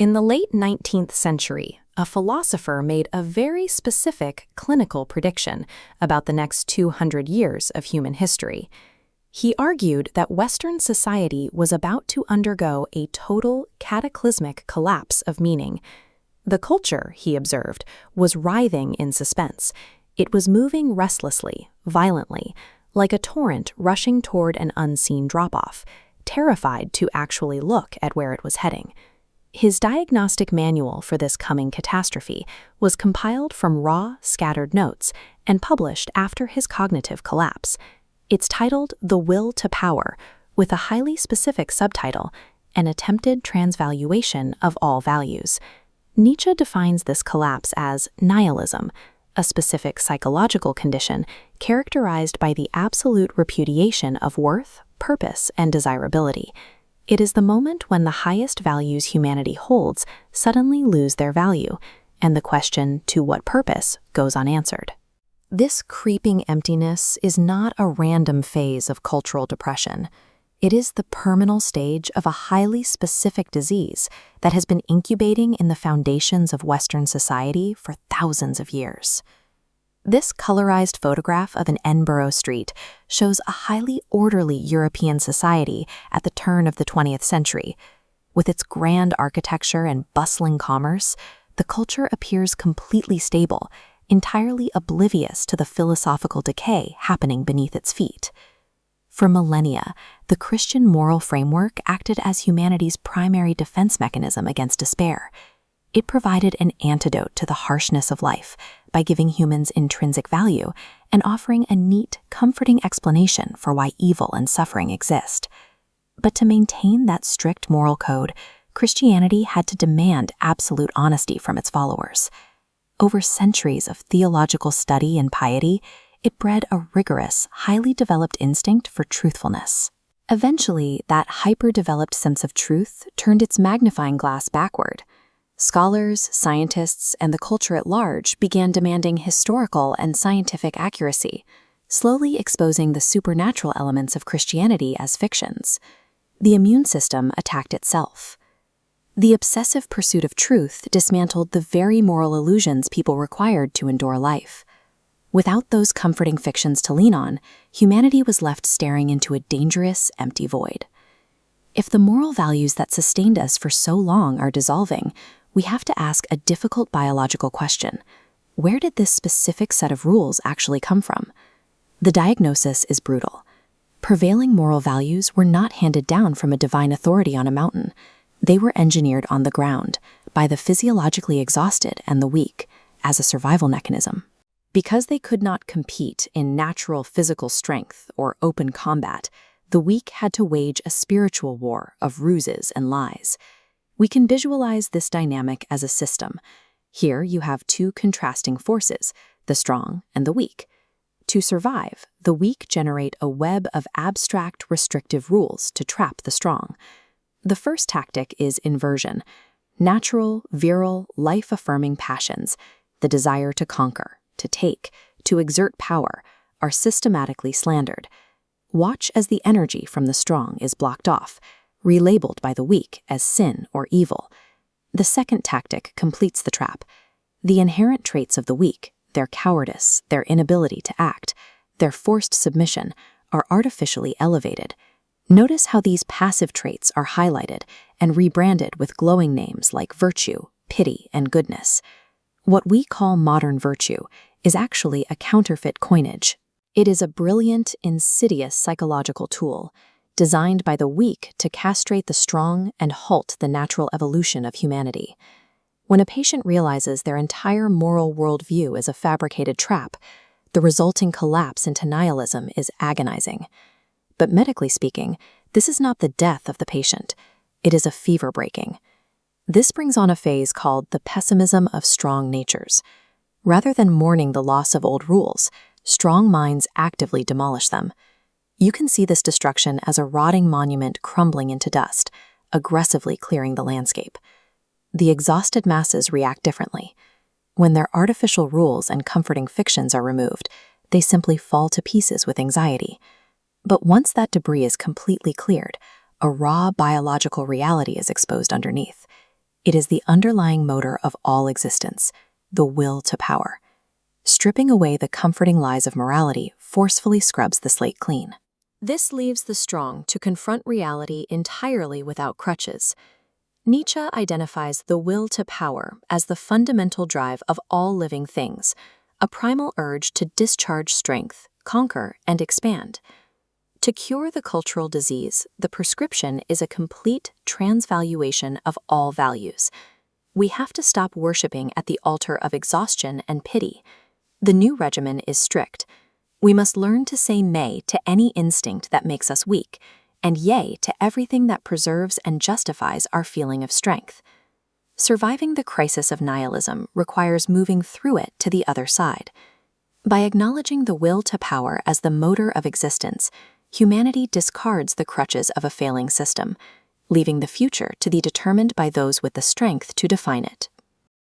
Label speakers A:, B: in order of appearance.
A: In the late 19th century, a philosopher made a very specific clinical prediction about the next 200 years of human history. He argued that Western society was about to undergo a total cataclysmic collapse of meaning. The culture, he observed, was writhing in suspense. It was moving restlessly, violently, like a torrent rushing toward an unseen drop-off, terrified to actually look at where it was heading. His diagnostic manual for this coming catastrophe was compiled from raw, scattered notes and published after his cognitive collapse. It's titled The Will to Power, with a highly specific subtitle, An Attempted Transvaluation of All Values. Nietzsche defines this collapse as nihilism, a specific psychological condition characterized by the absolute repudiation of worth, purpose, and desirability. It is the moment when the highest values humanity holds suddenly lose their value, and the question, to what purpose, goes unanswered. This creeping emptiness is not a random phase of cultural depression. It is the terminal stage of a highly specific disease that has been incubating in the foundations of Western society for thousands of years. This colorized photograph of an Edinburgh street shows a highly orderly European society at the turn of the 20th century. With its grand architecture and bustling commerce, the culture appears completely stable, entirely oblivious to the philosophical decay happening beneath its feet. For millennia, the Christian moral framework acted as humanity's primary defense mechanism against despair. It provided an antidote to the harshness of life by giving humans intrinsic value and offering a neat, comforting explanation for why evil and suffering exist. But to maintain that strict moral code, Christianity had to demand absolute honesty from its followers. Over centuries of theological study and piety, it bred a rigorous, highly developed instinct for truthfulness. Eventually, that hyper-developed sense of truth turned its magnifying glass backward. Scholars, scientists, and the culture at large began demanding historical and scientific accuracy, slowly exposing the supernatural elements of Christianity as fictions. The immune system attacked itself. The obsessive pursuit of truth dismantled the very moral illusions people required to endure life. Without those comforting fictions to lean on, humanity was left staring into a dangerous, empty void. If the moral values that sustained us for so long are dissolving, we have to ask a difficult biological question. Where did this specific set of rules actually come from? The diagnosis is brutal. Prevailing moral values were not handed down from a divine authority on a mountain. They were engineered on the ground, by the physiologically exhausted and the weak, as a survival mechanism. Because they could not compete in natural physical strength or open combat, the weak had to wage a spiritual war of ruses and lies. We can visualize this dynamic as a system. Here you have two contrasting forces, the strong and the weak. To survive, the weak generate a web of abstract, restrictive rules to trap the strong. The first tactic is inversion. Natural, virile, life-affirming passions, the desire to conquer, to take, to exert power, are systematically slandered. Watch as the energy from the strong is blocked off, relabeled by the weak as sin or evil. The second tactic completes the trap. The inherent traits of the weak, their cowardice, their inability to act, their forced submission, are artificially elevated. Notice how these passive traits are highlighted and rebranded with glowing names like virtue, pity, and goodness. What we call modern virtue is actually a counterfeit coinage. It is a brilliant, insidious psychological tool, designed by the weak to castrate the strong and halt the natural evolution of humanity. When a patient realizes their entire moral worldview is a fabricated trap, the resulting collapse into nihilism is agonizing. But medically speaking, this is not the death of the patient. It is a fever breaking. This brings on a phase called the pessimism of strong natures. Rather than mourning the loss of old rules, strong minds actively demolish them. You can see this destruction as a rotting monument crumbling into dust, aggressively clearing the landscape. The exhausted masses react differently. When their artificial rules and comforting fictions are removed, they simply fall to pieces with anxiety. But once that debris is completely cleared, a raw biological reality is exposed underneath. It is the underlying motor of all existence, the will to power. Stripping away the comforting lies of morality forcefully scrubs the slate clean. This leaves the strong to confront reality entirely without crutches. Nietzsche identifies the will to power as the fundamental drive of all living things, a primal urge to discharge strength, conquer, and expand. To cure the cultural disease, the prescription is a complete transvaluation of all values. We have to stop worshiping at the altar of exhaustion and pity. The new regimen is strict. We must learn to say nay to any instinct that makes us weak, and yea to everything that preserves and justifies our feeling of strength. Surviving the crisis of nihilism requires moving through it to the other side. By acknowledging the will to power as the motor of existence, humanity discards the crutches of a failing system, leaving the future to be determined by those with the strength to define it.